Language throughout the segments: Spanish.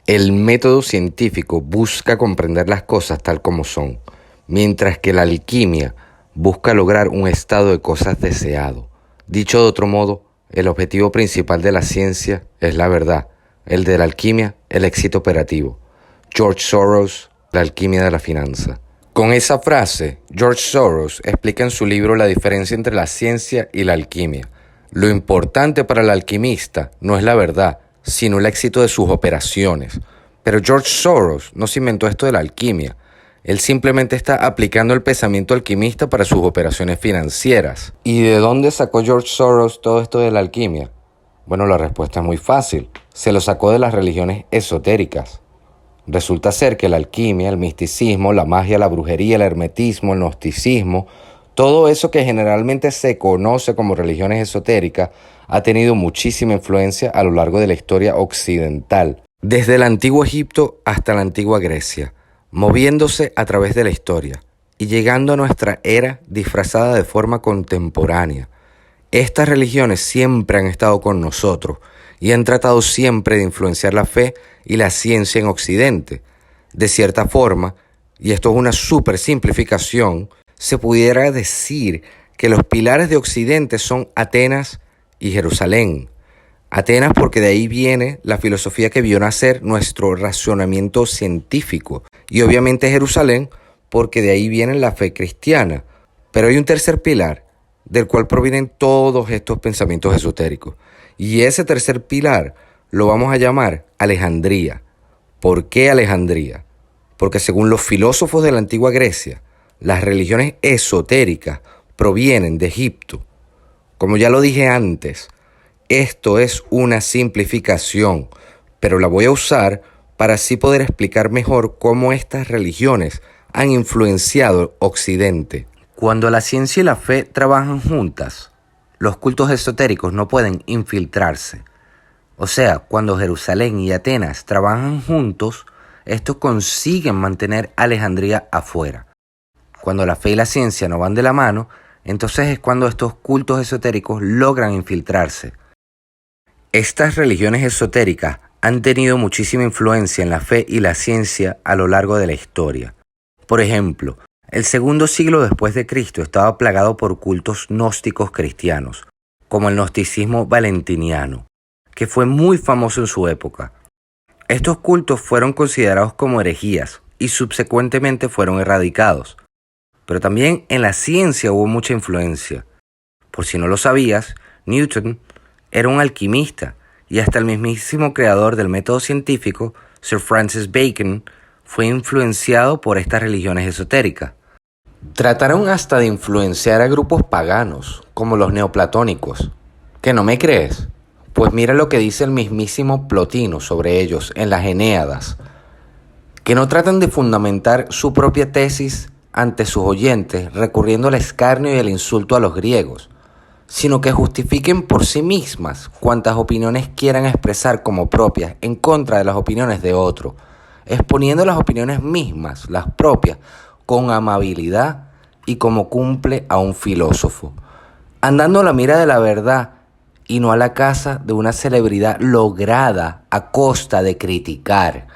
El método científico busca comprender las cosas tal como son, mientras que la alquimia busca lograr un estado de cosas deseado. Dicho de otro modo, el objetivo principal de la ciencia es la verdad, el de la alquimia, el éxito operativo. George Soros, La alquimia de la finanza. Con esa frase, George Soros explica en su libro la diferencia entre la ciencia y la alquimia. Lo importante para el alquimista no es la verdad, sino el éxito de sus operaciones. Pero George Soros no se inventó esto de la alquimia. Él simplemente está aplicando el pensamiento alquimista para sus operaciones financieras. ¿Y de dónde sacó George Soros todo esto de la alquimia? Bueno, la respuesta es muy fácil. Se lo sacó de las religiones esotéricas. Resulta ser que la alquimia, el misticismo, la magia, la brujería, el hermetismo, el gnosticismo, todo eso que generalmente se conoce como religiones esotéricas, ha tenido muchísima influencia a lo largo de la historia occidental, desde el antiguo Egipto hasta la antigua Grecia, moviéndose a través de la historia y llegando a nuestra era disfrazada de forma contemporánea. Estas religiones siempre han estado con nosotros y han tratado siempre de influenciar la fe y la ciencia en Occidente. De cierta forma, y esto es una súper simplificación, se pudiera decir que los pilares de Occidente son Atenas y Jerusalén. Atenas porque de ahí viene la filosofía que vio nacer nuestro razonamiento científico. Y obviamente Jerusalén porque de ahí viene la fe cristiana. Pero hay un tercer pilar del cual provienen todos estos pensamientos esotéricos. Y ese tercer pilar lo vamos a llamar Alejandría. ¿Por qué Alejandría? Porque según los filósofos de la antigua Grecia, las religiones esotéricas provienen de Egipto. Como ya lo dije antes, esto es una simplificación, pero la voy a usar para así poder explicar mejor cómo estas religiones han influenciado Occidente. Cuando la ciencia y la fe trabajan juntas, los cultos esotéricos no pueden infiltrarse. O sea, cuando Jerusalén y Atenas trabajan juntos, estos consiguen mantener Alejandría afuera. Cuando la fe y la ciencia no van de la mano, entonces es cuando estos cultos esotéricos logran infiltrarse. Estas religiones esotéricas han tenido muchísima influencia en la fe y la ciencia a lo largo de la historia. Por ejemplo, el segundo siglo después de Cristo estaba plagado por cultos gnósticos cristianos, como el gnosticismo valentiniano, que fue muy famoso en su época. Estos cultos fueron considerados como herejías y subsecuentemente fueron erradicados. Pero también en la ciencia hubo mucha influencia. Por si no lo sabías, Newton era un alquimista y hasta el mismísimo creador del método científico, Sir Francis Bacon, fue influenciado por estas religiones esotéricas. Trataron hasta de influenciar a grupos paganos, como los neoplatónicos. ¿Que no me crees? Pues mira lo que dice el mismísimo Plotino sobre ellos en las Enéadas, que no tratan de fundamentar su propia tesis ante sus oyentes recurriendo al escarnio y el insulto a los griegos, sino que justifiquen por sí mismas cuantas opiniones quieran expresar como propias en contra de las opiniones de otro, exponiendo las opiniones mismas, las propias, con amabilidad y como cumple a un filósofo, andando a la mira de la verdad y no a la caza de una celebridad lograda a costa de criticar.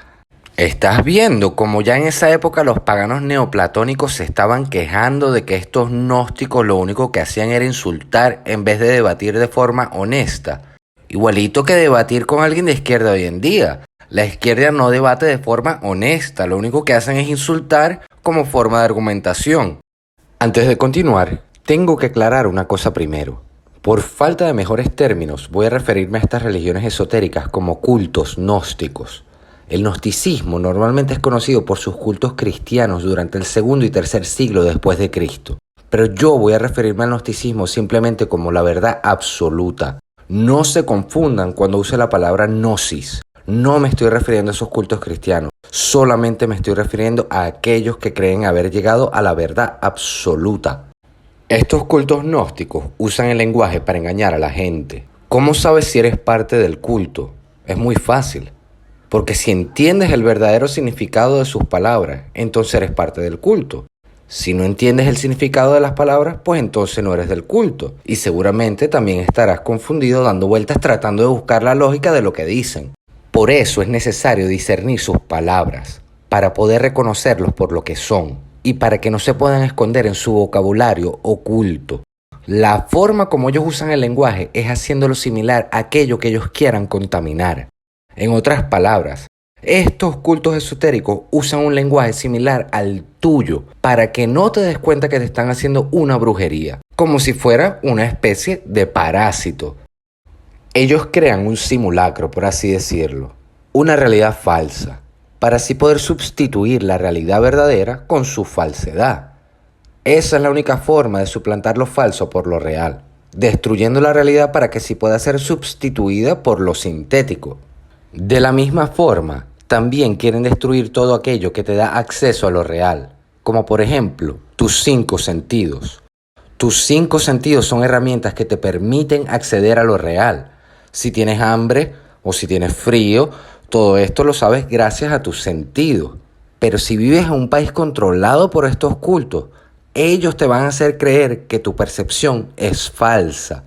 Estás viendo como ya en esa época los paganos neoplatónicos se estaban quejando de que estos gnósticos lo único que hacían era insultar en vez de debatir de forma honesta. Igualito que debatir con alguien de izquierda hoy en día. La izquierda no debate de forma honesta, lo único que hacen es insultar como forma de argumentación. Antes de continuar, tengo que aclarar una cosa primero. Por falta de mejores términos, voy a referirme a estas religiones esotéricas como cultos gnósticos. El gnosticismo normalmente es conocido por sus cultos cristianos durante el segundo y tercer siglo después de Cristo. Pero yo voy a referirme al gnosticismo simplemente como la verdad absoluta. No se confundan cuando use la palabra gnosis. No me estoy refiriendo a esos cultos cristianos. Solamente me estoy refiriendo a aquellos que creen haber llegado a la verdad absoluta. Estos cultos gnósticos usan el lenguaje para engañar a la gente. ¿Cómo sabes si eres parte del culto? Es muy fácil. Porque si entiendes el verdadero significado de sus palabras, entonces eres parte del culto. Si no entiendes el significado de las palabras, pues entonces no eres del culto. Y seguramente también estarás confundido dando vueltas tratando de buscar la lógica de lo que dicen. Por eso es necesario discernir sus palabras, para poder reconocerlos por lo que son y para que no se puedan esconder en su vocabulario oculto. La forma como ellos usan el lenguaje es haciéndolo similar a aquello que ellos quieran contaminar. En otras palabras, estos cultos esotéricos usan un lenguaje similar al tuyo para que no te des cuenta que te están haciendo una brujería, como si fuera una especie de parásito. Ellos crean un simulacro, por así decirlo, una realidad falsa, para así poder sustituir la realidad verdadera con su falsedad. Esa es la única forma de suplantar lo falso por lo real, destruyendo la realidad para que así pueda ser sustituida por lo sintético. De la misma forma, también quieren destruir todo aquello que te da acceso a lo real, como por ejemplo, tus 5 sentidos. Tus 5 sentidos son herramientas que te permiten acceder a lo real. Si tienes hambre o si tienes frío, todo esto lo sabes gracias a tus sentidos. Pero si vives en un país controlado por estos cultos, ellos te van a hacer creer que tu percepción es falsa.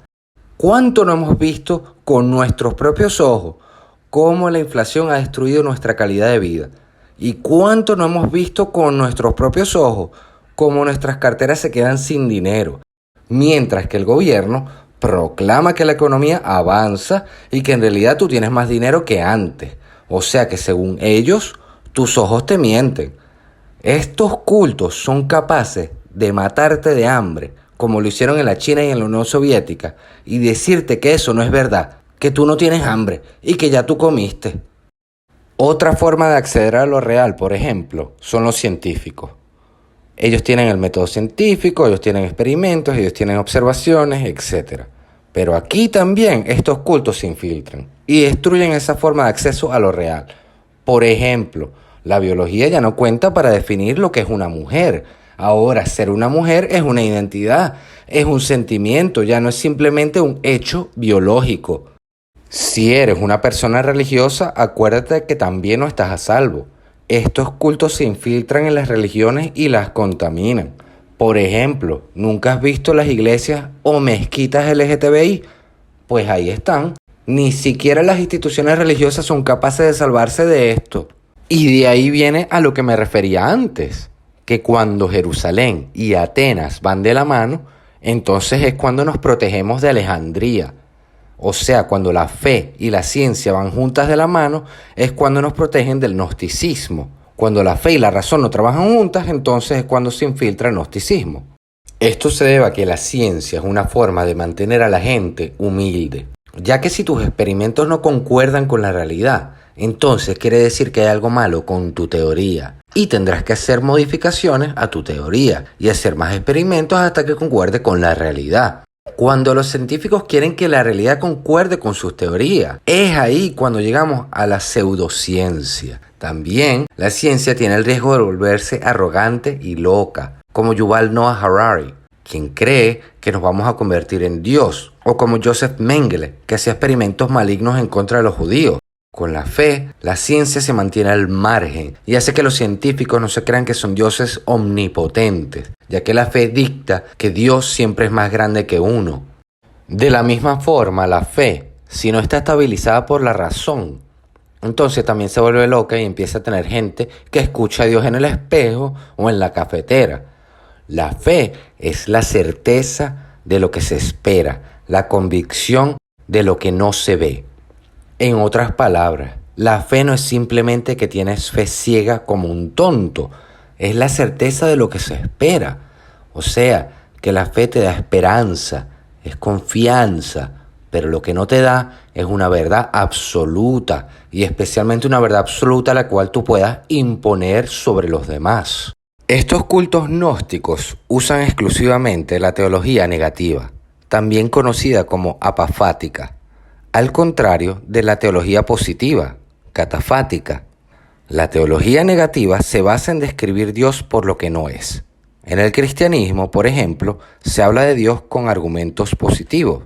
¿Cuánto no hemos visto con nuestros propios ojos cómo la inflación ha destruido nuestra calidad de vida? ¿Y cuánto no hemos visto con nuestros propios ojos cómo nuestras carteras se quedan sin dinero? Mientras que el gobierno proclama que la economía avanza y que en realidad tú tienes más dinero que antes. O sea que según ellos, tus ojos te mienten. Estos cultos son capaces de matarte de hambre, como lo hicieron en la China y en la Unión Soviética, y decirte que eso no es verdad, que tú no tienes hambre y que ya tú comiste. Otra forma de acceder a lo real, por ejemplo, son los científicos. Ellos tienen el método científico, ellos tienen experimentos, ellos tienen observaciones, etc. Pero aquí también estos cultos se infiltran y destruyen esa forma de acceso a lo real. Por ejemplo, la biología ya no cuenta para definir lo que es una mujer. Ahora, ser una mujer es una identidad, es un sentimiento, ya no es simplemente un hecho biológico. Si eres una persona religiosa, acuérdate que también no estás a salvo. Estos cultos se infiltran en las religiones y las contaminan. Por ejemplo, ¿nunca has visto las iglesias o mezquitas LGTBI? Pues ahí están. Ni siquiera las instituciones religiosas son capaces de salvarse de esto. Y de ahí viene a lo que me refería antes, que cuando Jerusalén y Atenas van de la mano, entonces es cuando nos protegemos de Alejandría. O sea, cuando la fe y la ciencia van juntas de la mano, es cuando nos protegen del gnosticismo. Cuando la fe y la razón no trabajan juntas, entonces es cuando se infiltra el gnosticismo. Esto se debe a que la ciencia es una forma de mantener a la gente humilde, ya que si tus experimentos no concuerdan con la realidad, entonces quiere decir que hay algo malo con tu teoría y tendrás que hacer modificaciones a tu teoría y hacer más experimentos hasta que concuerde con la realidad. Cuando los científicos quieren que la realidad concuerde con sus teorías, es ahí cuando llegamos a la pseudociencia. También la ciencia tiene el riesgo de volverse arrogante y loca, como Yuval Noah Harari, quien cree que nos vamos a convertir en Dios, o como Joseph Mengele, que hacía experimentos malignos en contra de los judíos. Con la fe, la ciencia se mantiene al margen y hace que los científicos no se crean que son dioses omnipotentes, ya que la fe dicta que Dios siempre es más grande que uno. De la misma forma, la fe, si no está estabilizada por la razón, entonces también se vuelve loca y empieza a tener gente que escucha a Dios en el espejo o en la cafetera. La fe es la certeza de lo que se espera, la convicción de lo que no se ve. En otras palabras, la fe no es simplemente que tienes fe ciega como un tonto, es la certeza de lo que se espera. O sea, que la fe te da esperanza, es confianza, pero lo que no te da es una verdad absoluta, y especialmente una verdad absoluta la cual tú puedas imponer sobre los demás. Estos cultos gnósticos usan exclusivamente la teología negativa, también conocida como apafática, al contrario de la teología positiva, catafática. La teología negativa se basa en describir Dios por lo que no es. En el cristianismo, por ejemplo, se habla de Dios con argumentos positivos.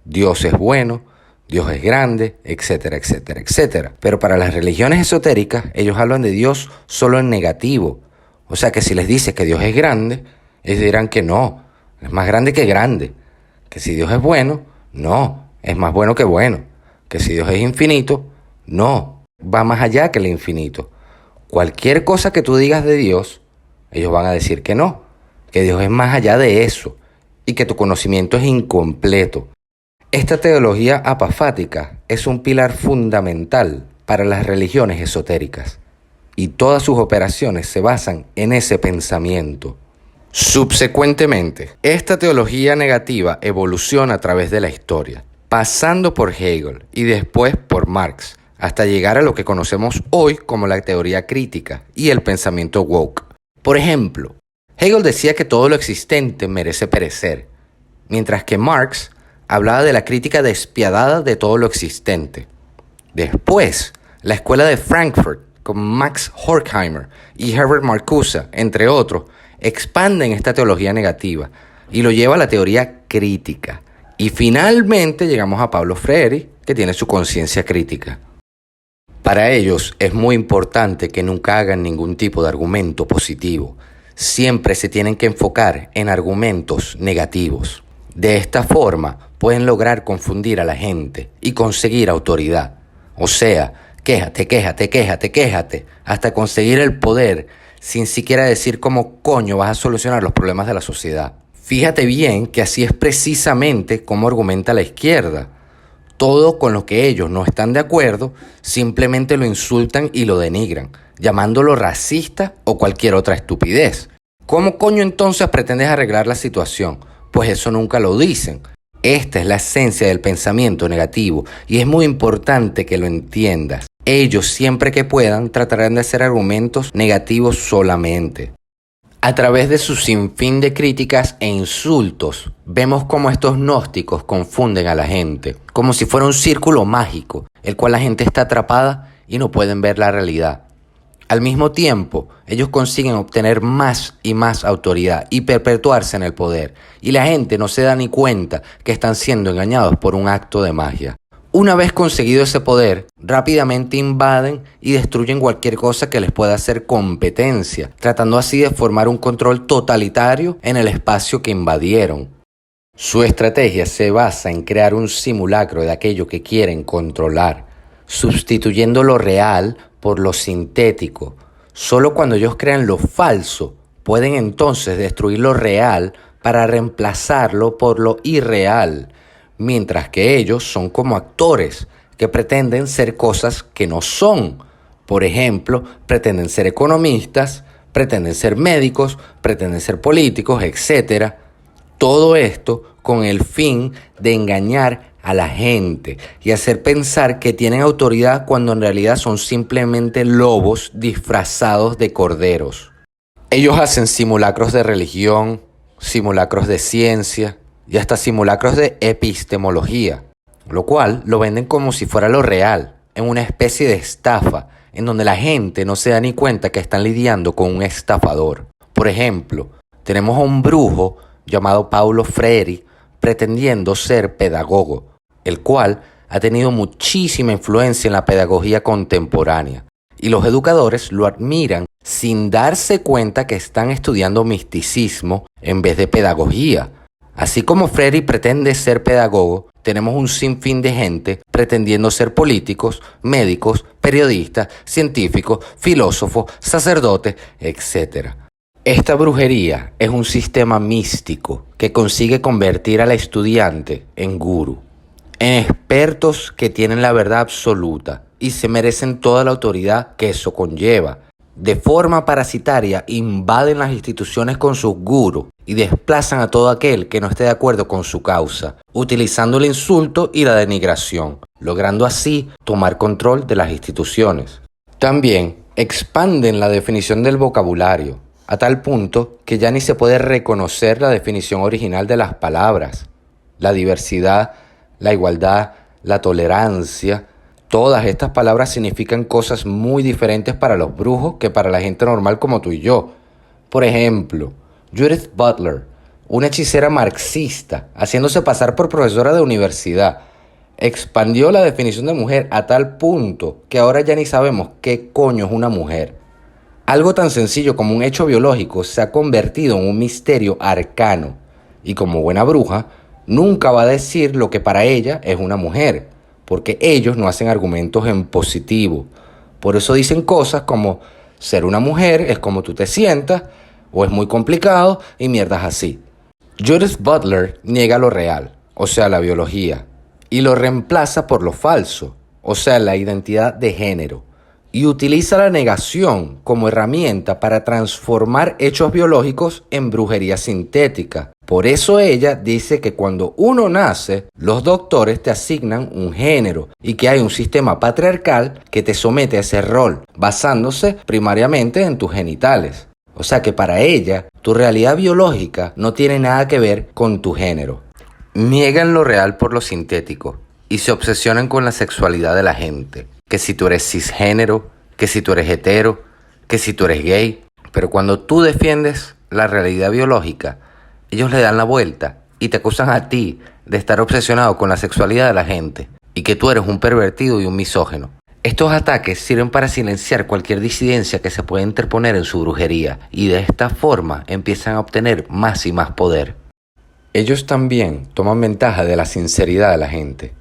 Dios es bueno, Dios es grande, etcétera, etcétera, etcétera. Pero para las religiones esotéricas, ellos hablan de Dios solo en negativo. O sea que si les dices que Dios es grande, ellos dirán que no, es más grande que grande. Que si Dios es bueno, no, es más bueno que bueno. Que si Dios es infinito, no, va más allá que el infinito. Cualquier cosa que tú digas de Dios, ellos van a decir que no, que Dios es más allá de eso y que tu conocimiento es incompleto. Esta teología apafática es un pilar fundamental para las religiones esotéricas y todas sus operaciones se basan en ese pensamiento. Subsecuentemente, esta teología negativa evoluciona a través de la historia, pasando por Hegel y después por Marx, hasta llegar a lo que conocemos hoy como la teoría crítica y el pensamiento woke. Por ejemplo, Hegel decía que todo lo existente merece perecer, mientras que Marx hablaba de la crítica despiadada de todo lo existente. Después, la escuela de Frankfurt, con Max Horkheimer y Herbert Marcuse, entre otros, expanden esta teología negativa y lo lleva a la teoría crítica. Y finalmente llegamos a Paulo Freire, que tiene su conciencia crítica. Para ellos es muy importante que nunca hagan ningún tipo de argumento positivo. Siempre se tienen que enfocar en argumentos negativos. De esta forma pueden lograr confundir a la gente y conseguir autoridad. O sea, quéjate, hasta conseguir el poder sin siquiera decir cómo coño vas a solucionar los problemas de la sociedad. Fíjate bien que así es precisamente como argumenta la izquierda. Todo con lo que ellos no están de acuerdo, simplemente lo insultan y lo denigran, llamándolo racista o cualquier otra estupidez. ¿Cómo coño entonces pretendes arreglar la situación? Pues eso nunca lo dicen. Esta es la esencia del pensamiento negativo y es muy importante que lo entiendas. Ellos siempre que puedan tratarán de hacer argumentos negativos solamente. A través de su sinfín de críticas e insultos, vemos cómo estos gnósticos confunden a la gente, como si fuera un círculo mágico, el cual la gente está atrapada y no pueden ver la realidad. Al mismo tiempo, ellos consiguen obtener más y más autoridad y perpetuarse en el poder, y la gente no se da ni cuenta que están siendo engañados por un acto de magia. Una vez conseguido ese poder, rápidamente invaden y destruyen cualquier cosa que les pueda hacer competencia, tratando así de formar un control totalitario en el espacio que invadieron. Su estrategia se basa en crear un simulacro de aquello que quieren controlar, sustituyendo lo real por lo sintético. Solo cuando ellos crean lo falso, pueden entonces destruir lo real para reemplazarlo por lo irreal. Mientras que ellos son como actores que pretenden ser cosas que no son. Por ejemplo, pretenden ser economistas, pretenden ser médicos, pretenden ser políticos, etc. Todo esto con el fin de engañar a la gente y hacer pensar que tienen autoridad cuando en realidad son simplemente lobos disfrazados de corderos. Ellos hacen simulacros de religión, simulacros de ciencia y hasta simulacros de epistemología, lo cual lo venden como si fuera lo real, en una especie de estafa, en donde la gente no se da ni cuenta que están lidiando con un estafador. Por ejemplo, tenemos a un brujo llamado Paulo Freire pretendiendo ser pedagogo, el cual ha tenido muchísima influencia en la pedagogía contemporánea, y los educadores lo admiran sin darse cuenta que están estudiando misticismo en vez de pedagogía. Así como Freire pretende ser pedagogo, tenemos un sinfín de gente pretendiendo ser políticos, médicos, periodistas, científicos, filósofos, sacerdotes, etc. Esta brujería es un sistema místico que consigue convertir al estudiante en gurú, en expertos que tienen la verdad absoluta y se merecen toda la autoridad que eso conlleva. De forma parasitaria invaden las instituciones con sus gurús y desplazan a todo aquel que no esté de acuerdo con su causa, utilizando el insulto y la denigración, logrando así tomar control de las instituciones. También expanden la definición del vocabulario, a tal punto que ya ni se puede reconocer la definición original de las palabras. La diversidad, la igualdad, la tolerancia. Todas estas palabras significan cosas muy diferentes para los brujos que para la gente normal como tú y yo. Por ejemplo, Judith Butler, una hechicera marxista, haciéndose pasar por profesora de universidad, expandió la definición de mujer a tal punto que ahora ya ni sabemos qué coño es una mujer. Algo tan sencillo como un hecho biológico se ha convertido en un misterio arcano, y como buena bruja, nunca va a decir lo que para ella es una mujer, porque ellos no hacen argumentos en positivo, Por eso dicen cosas como ser una mujer es como tú te sientas, o es muy complicado y mierdas así. Judith Butler niega lo real, o sea, la biología, y lo reemplaza por lo falso, o sea, la identidad de género, y utiliza la negación como herramienta para transformar hechos biológicos en brujería sintética. Por eso ella dice que cuando uno nace, los doctores te asignan un género y que hay un sistema patriarcal que te somete a ese rol, basándose primariamente en tus genitales. O sea que para ella, tu realidad biológica no tiene nada que ver con tu género. Niegan lo real por lo sintético y se obsesionan con la sexualidad de la gente. Que si tú eres cisgénero, que si tú eres hetero, que si tú eres gay. Pero cuando tú defiendes la realidad biológica, ellos le dan la vuelta y te acusan a ti de estar obsesionado con la sexualidad de la gente y que tú eres un pervertido y un misógino. Estos ataques sirven para silenciar cualquier disidencia que se pueda interponer en su brujería y de esta forma empiezan a obtener más y más poder. Ellos también toman ventaja de la sinceridad de la gente.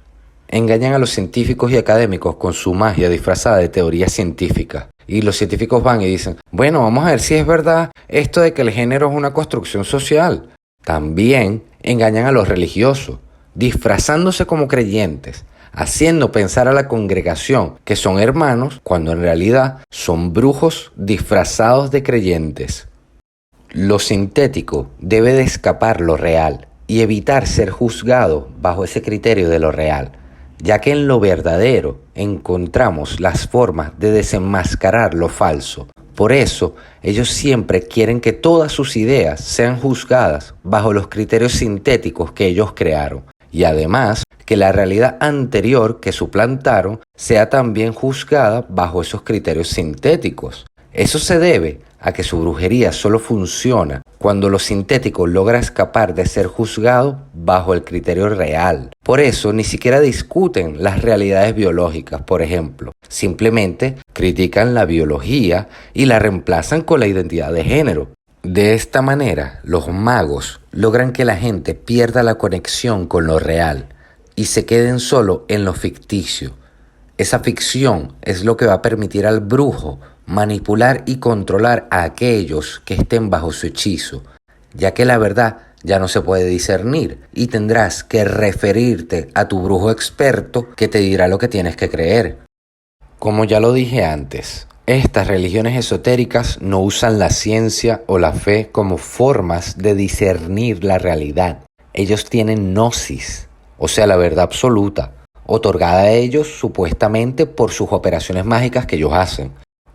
Engañan a los científicos y académicos con su magia disfrazada de teoría científica. Y los científicos van y dicen, bueno, vamos a ver si es verdad esto de que el género es una construcción social. También engañan a los religiosos, disfrazándose como creyentes, haciendo pensar a la congregación que son hermanos cuando en realidad son brujos disfrazados de creyentes. Lo sintético debe de escapar lo real y evitar ser juzgado bajo ese criterio de lo real, ya que en lo verdadero encontramos las formas de desenmascarar lo falso. Por eso, ellos siempre quieren que todas sus ideas sean juzgadas bajo los criterios sintéticos que ellos crearon. Y además, que la realidad anterior que suplantaron sea también juzgada bajo esos criterios sintéticos. Eso se debe a que su brujería solo funciona cuando lo sintético logra escapar de ser juzgado bajo el criterio real. Por eso ni siquiera discuten las realidades biológicas, por ejemplo. Simplemente critican la biología y la reemplazan con la identidad de género. De esta manera, los magos logran que la gente pierda la conexión con lo real y se queden solo en lo ficticio. Esa ficción es lo que va a permitir al brujo manipular y controlar a aquellos que estén bajo su hechizo, ya que la verdad ya no se puede discernir y tendrás que referirte a tu brujo experto que te dirá lo que tienes que creer. Como ya lo dije antes, estas religiones esotéricas no usan la ciencia o la fe como formas de discernir la realidad. Ellos tienen gnosis, o sea, la verdad absoluta, otorgada a ellos supuestamente por sus operaciones mágicas que ellos hacen.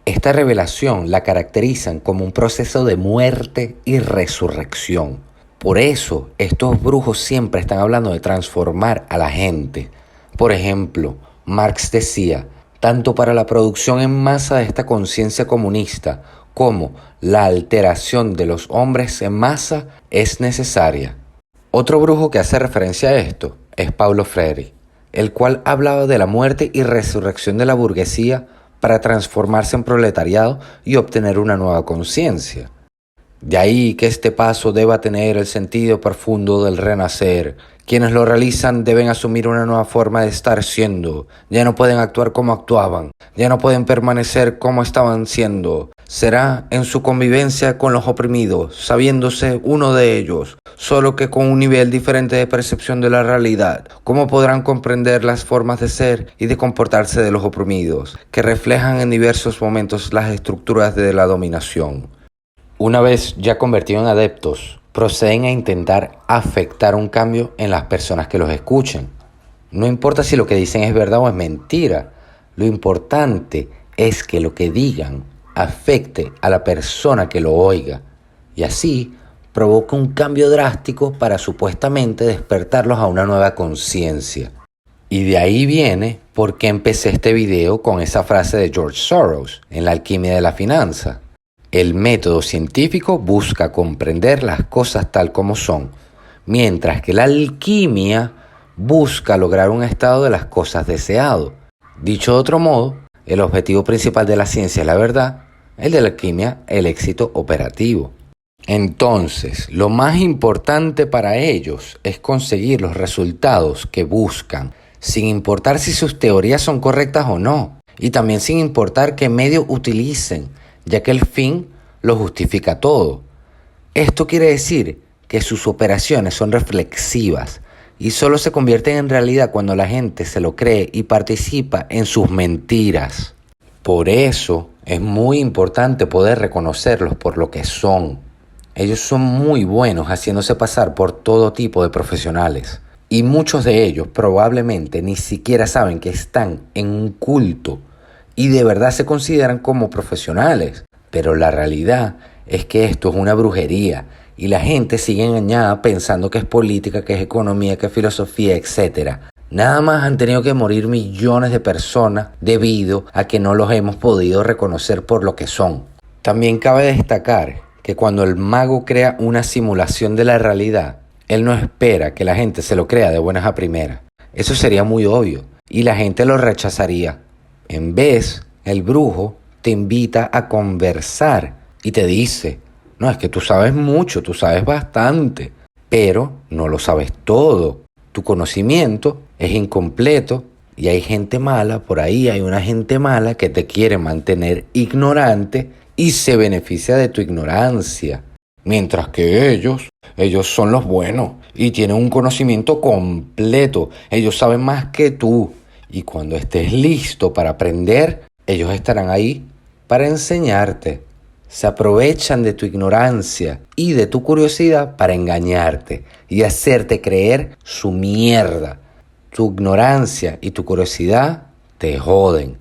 Esta revelación la caracterizan como un proceso de muerte y resurrección. Por eso, estos brujos siempre están hablando de transformar a la gente. Por ejemplo, Marx decía, tanto para la producción en masa de esta conciencia comunista como la alteración de los hombres en masa es necesaria. Otro brujo que hace referencia a esto es Paulo Freire, el cual hablaba de la muerte y resurrección de la burguesía para transformarse en proletariado y obtener una nueva conciencia. De ahí que este paso deba tener el sentido profundo del renacer. Quienes lo realizan deben asumir una nueva forma de estar siendo. Ya no pueden actuar como actuaban. Ya no pueden permanecer como estaban siendo. Será en su convivencia con los oprimidos, sabiéndose uno de ellos, solo que con un nivel diferente de percepción de la realidad. ¿Cómo podrán comprender las formas de ser y de comportarse de los oprimidos, que reflejan en diversos momentos las estructuras de la dominación? Una vez ya convertidos en adeptos, proceden a intentar afectar un cambio en las personas que los escuchan. No importa si lo que dicen es verdad o es mentira, lo importante es que lo que digan afecte a la persona que lo oiga y así provoca un cambio drástico para supuestamente despertarlos a una nueva conciencia. Y de ahí viene por qué empecé este video con esa frase de George Soros en La alquimia de la finanza. El método científico busca comprender las cosas tal como son, mientras que la alquimia busca lograr un estado de las cosas deseado. Dicho de otro modo, el objetivo principal de la ciencia es la verdad, el de la alquimia el éxito operativo. Entonces, lo más importante para ellos es conseguir los resultados que buscan, sin importar si sus teorías son correctas o no. y también sin importar qué medio utilicen, ya que el fin lo justifica todo. Esto quiere decir que sus operaciones son reflexivas y solo se convierten en realidad cuando la gente se lo cree y participa en sus mentiras. Por eso es muy importante poder reconocerlos por lo que son. Ellos son muy buenos haciéndose pasar por todo tipo de profesionales. Y muchos de ellos probablemente ni siquiera saben que están en un culto y de verdad se consideran como profesionales. Pero la realidad es que esto es una brujería y la gente sigue engañada pensando que es política, que es economía, que es filosofía, etc. Nada más han tenido que morir millones de personas debido a que no los hemos podido reconocer por lo que son. También cabe destacar que cuando el mago crea una simulación de la realidad, él no espera que la gente se lo crea de buenas a primeras. Eso sería muy obvio y la gente lo rechazaría. En vez, el brujo te invita a conversar y te dice, no, es que tú sabes mucho, tú sabes bastante, pero no lo sabes todo. Tu conocimiento es incompleto y hay gente mala, por ahí hay una gente mala que te quiere mantener ignorante y se beneficia de tu ignorancia. Mientras que ellos son los buenos y tienen un conocimiento completo. Ellos saben más que tú. Y cuando estés listo para aprender, ellos estarán ahí para enseñarte. Se aprovechan de tu ignorancia y de tu curiosidad para engañarte y hacerte creer su mierda. Tu ignorancia y tu curiosidad te joden.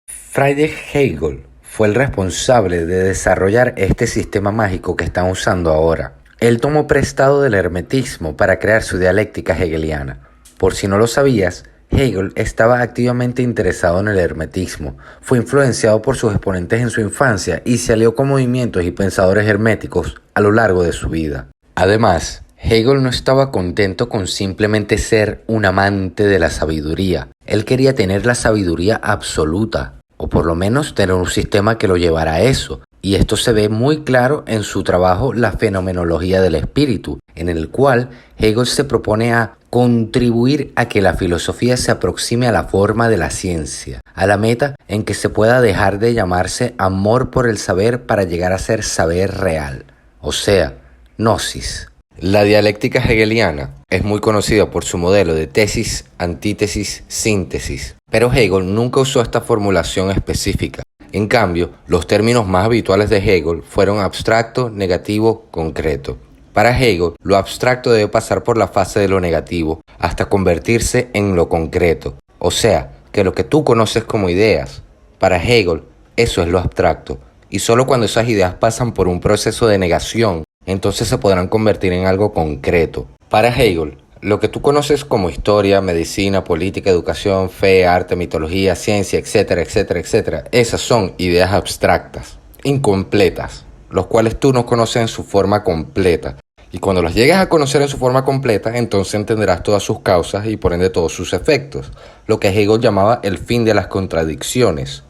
Friedrich Hegel fue el responsable de desarrollar este sistema mágico que están usando ahora. Él tomó prestado del hermetismo para crear su dialéctica hegeliana. Por si no lo sabías, Hegel estaba activamente interesado en el hermetismo, fue influenciado por sus exponentes en su infancia y se alió con movimientos y pensadores herméticos a lo largo de su vida. Además, Hegel no estaba contento con simplemente ser un amante de la sabiduría. Él quería tener la sabiduría absoluta, o por lo menos tener un sistema que lo llevara a eso. Y esto se ve muy claro en su trabajo La fenomenología del espíritu, en el cual Hegel se propone a contribuir a que la filosofía se aproxime a la forma de la ciencia, a la meta en que se pueda dejar de llamarse amor por el saber para llegar a ser saber real, o sea, gnosis. La dialéctica hegeliana es muy conocida por su modelo de tesis, antítesis, síntesis, pero Hegel nunca usó esta formulación específica. En cambio, los términos más habituales de Hegel fueron abstracto, negativo, concreto. Para Hegel, lo abstracto debe pasar por la fase de lo negativo hasta convertirse en lo concreto. O sea, que lo que tú conoces como ideas, para Hegel, eso es lo abstracto. Y solo cuando esas ideas pasan por un proceso de negación, entonces se podrán convertir en algo concreto. Para Hegel, lo que tú conoces como historia, medicina, política, educación, fe, arte, mitología, ciencia, etcétera, etcétera, etcétera, esas son ideas abstractas, incompletas, los cuales tú no conoces en su forma completa. Y cuando las llegues a conocer en su forma completa, entonces entenderás todas sus causas y por ende todos sus efectos, lo que Hegel llamaba el fin de las contradicciones.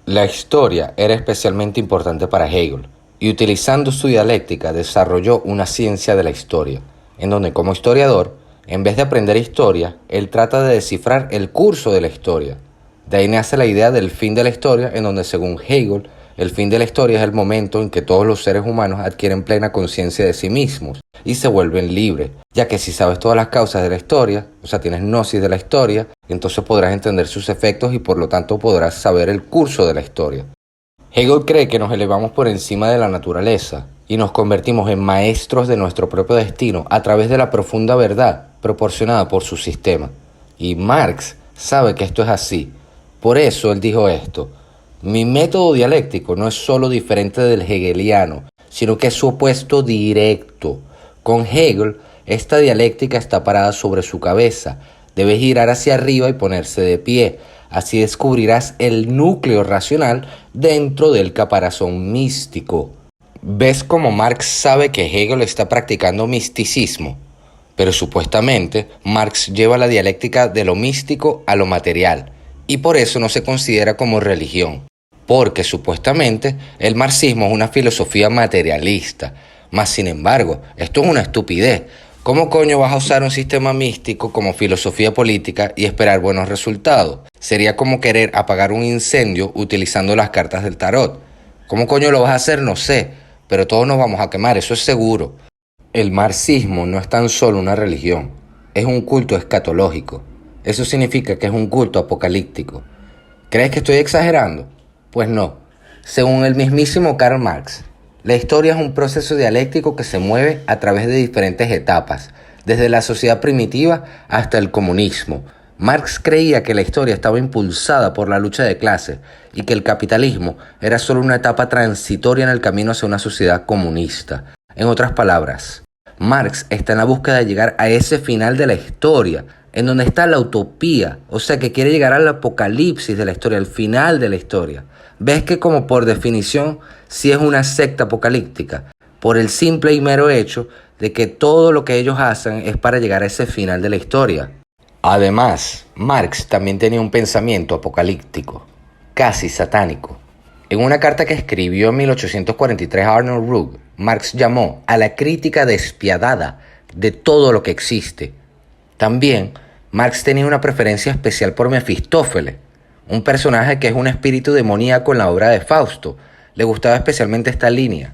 La historia era especialmente importante para Hegel, y utilizando su dialéctica desarrolló una ciencia de la historia, en donde como historiador, en vez de aprender historia, él trata de descifrar el curso de la historia. De ahí nace la idea del fin de la historia, en donde según Hegel, el fin de la historia es el momento en que todos los seres humanos adquieren plena conciencia de sí mismos y se vuelven libres, ya que si sabes todas las causas de la historia, o sea, tienes gnosis de la historia, entonces podrás entender sus efectos y por lo tanto podrás saber el curso de la historia. Hegel cree que nos elevamos por encima de la naturaleza y nos convertimos en maestros de nuestro propio destino a través de la profunda verdad proporcionada por su sistema. Y Marx sabe que esto es así. Por eso él dijo esto: mi método dialéctico no es solo diferente del hegeliano, sino que es su opuesto directo. Con Hegel, esta dialéctica está parada sobre su cabeza. Debe girar hacia arriba y ponerse de pie. Así descubrirás el núcleo racional dentro del caparazón místico. ¿Ves cómo Marx sabe que Hegel está practicando misticismo? Pero supuestamente Marx lleva la dialéctica de lo místico a lo material y por eso no se considera como religión, porque supuestamente el marxismo es una filosofía materialista. Mas sin embargo, esto es una estupidez. ¿Cómo coño vas a usar un sistema místico como filosofía política y esperar buenos resultados? Sería como querer apagar un incendio utilizando las cartas del tarot. ¿Cómo coño lo vas a hacer? No sé, pero todos nos vamos a quemar, eso es seguro. El marxismo no es tan solo una religión, es un culto escatológico. Eso significa que es un culto apocalíptico. ¿Crees que estoy exagerando? Pues no. Según el mismísimo Karl Marx, la historia es un proceso dialéctico que se mueve a través de diferentes etapas, desde la sociedad primitiva hasta el comunismo. Marx creía que la historia estaba impulsada por la lucha de clases y que el capitalismo era solo una etapa transitoria en el camino hacia una sociedad comunista. En otras palabras, Marx está en la búsqueda de llegar a ese final de la historia, en donde está la utopía, o sea que quiere llegar al apocalipsis de la historia, al final de la historia. ¿Ves que como por definición sí es una secta apocalíptica? Por el simple y mero hecho de que todo lo que ellos hacen es para llegar a ese final de la historia. Además, Marx también tenía un pensamiento apocalíptico, casi satánico. En una carta que escribió en 1843 a Arnold Ruge, Marx llamó a la crítica despiadada de todo lo que existe. También, Marx tenía una preferencia especial por Mefistófeles, un personaje que es un espíritu demoníaco en la obra de Fausto. Le gustaba especialmente esta línea: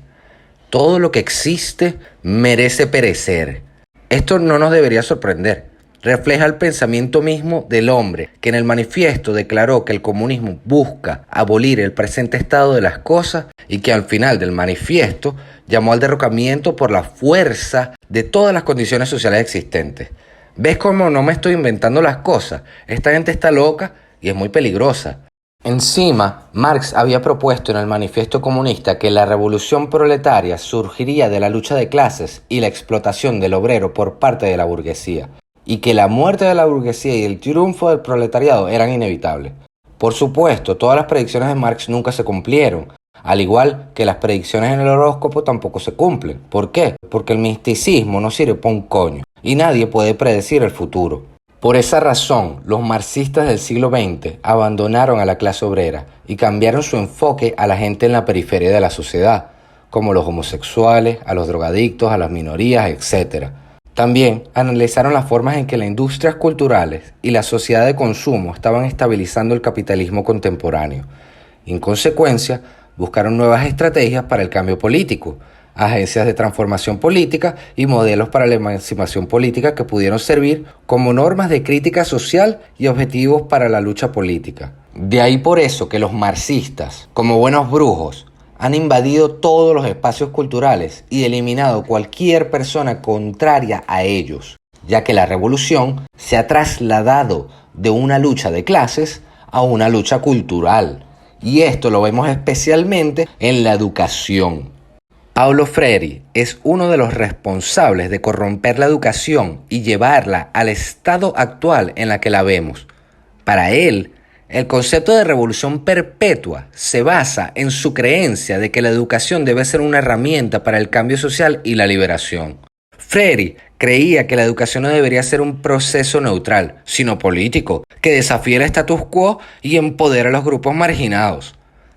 todo lo que existe merece perecer. Esto no nos debería sorprender. Refleja el pensamiento mismo del hombre, que en el manifiesto declaró que el comunismo busca abolir el presente estado de las cosas y que al final del manifiesto llamó al derrocamiento por la fuerza de todas las condiciones sociales existentes. ¿Ves cómo no me estoy inventando las cosas? Esta gente está loca y es muy peligrosa. Encima, Marx había propuesto en el manifiesto comunista que la revolución proletaria surgiría de la lucha de clases y la explotación del obrero por parte de la burguesía, y que la muerte de la burguesía y el triunfo del proletariado eran inevitables. Por supuesto, todas las predicciones de Marx nunca se cumplieron, al igual que las predicciones en el horóscopo tampoco se cumplen. ¿Por qué? Porque el misticismo no sirve para un coño, y nadie puede predecir el futuro. Por esa razón, los marxistas del siglo XX abandonaron a la clase obrera y cambiaron su enfoque a la gente en la periferia de la sociedad, como los homosexuales, a los drogadictos, a las minorías, etc. También analizaron las formas en que las industrias culturales y la sociedad de consumo estaban estabilizando el capitalismo contemporáneo. En consecuencia, buscaron nuevas estrategias para el cambio político, agencias de transformación política y modelos para la emancipación política que pudieron servir como normas de crítica social y objetivos para la lucha política. De ahí por eso que los marxistas, como buenos brujos, han invadido todos los espacios culturales y eliminado cualquier persona contraria a ellos, ya que la revolución se ha trasladado de una lucha de clases a una lucha cultural. Y esto lo vemos especialmente en la educación. Paulo Freire es uno de los responsables de corromper la educación y llevarla al estado actual en la que la vemos. Para él, el concepto de revolución perpetua se basa en su creencia de que la educación debe ser una herramienta para el cambio social y la liberación. Freire creía que la educación no debería ser un proceso neutral, sino político, que desafíe el status quo y empodere a los grupos marginados.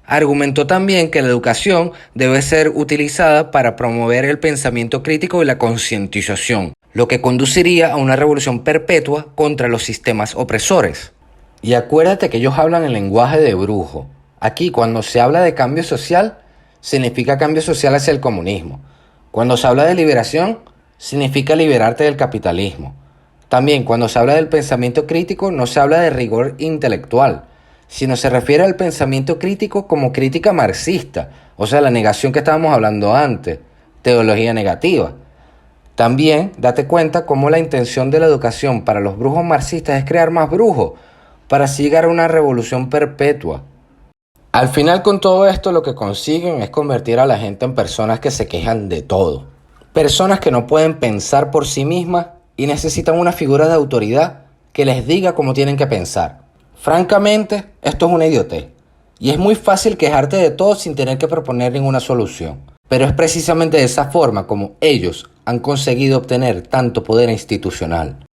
Argumentó también que la educación debe ser utilizada para promover el pensamiento crítico y la concientización, lo que conduciría a una revolución perpetua contra los sistemas opresores. Y acuérdate que ellos hablan el lenguaje de brujo. Aquí, cuando se habla de cambio social, significa cambio social hacia el comunismo. Cuando se habla de liberación, significa liberarte del capitalismo. También, cuando se habla del pensamiento crítico, no se habla de rigor intelectual, sino se refiere al pensamiento crítico como crítica marxista, o sea, la negación que estábamos hablando antes, teología negativa. También date cuenta cómo la intención de la educación para los brujos marxistas es crear más brujos, para así llegar a una revolución perpetua. Al final, con todo esto, lo que consiguen es convertir a la gente en personas que se quejan de todo. Personas que no pueden pensar por sí mismas y necesitan una figura de autoridad que les diga cómo tienen que pensar. Francamente, esto es una idiotez. Y es muy fácil quejarte de todo sin tener que proponer ninguna solución. Pero es precisamente de esa forma como ellos han conseguido obtener tanto poder institucional.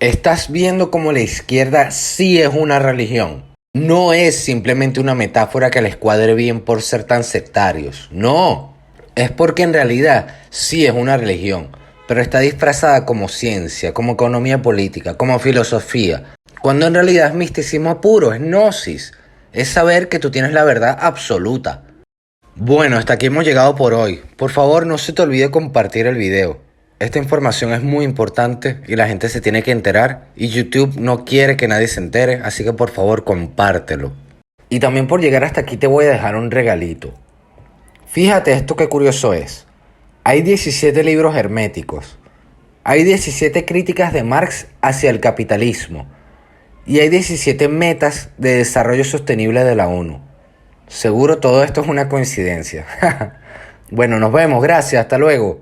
Estás viendo cómo la izquierda sí es una religión. No es simplemente una metáfora que les cuadre bien por ser tan sectarios. No, es porque en realidad sí es una religión. pero está disfrazada como ciencia, como economía política, como filosofía, cuando en realidad es misticismo puro, es gnosis, es saber que tú tienes la verdad absoluta. Bueno, hasta aquí hemos llegado por hoy. Por favor, no se te olvide compartir el video. Esta información es muy importante y la gente se tiene que enterar y YouTube no quiere que nadie se entere, así que por favor compártelo. Y también por llegar hasta aquí te voy a dejar un regalito. Fíjate esto qué curioso es. Hay 17 libros herméticos. Hay 17 críticas de Marx hacia el capitalismo. Y hay 17 metas de desarrollo sostenible de la ONU. Seguro todo esto es una coincidencia. Bueno, nos vemos, gracias, hasta luego.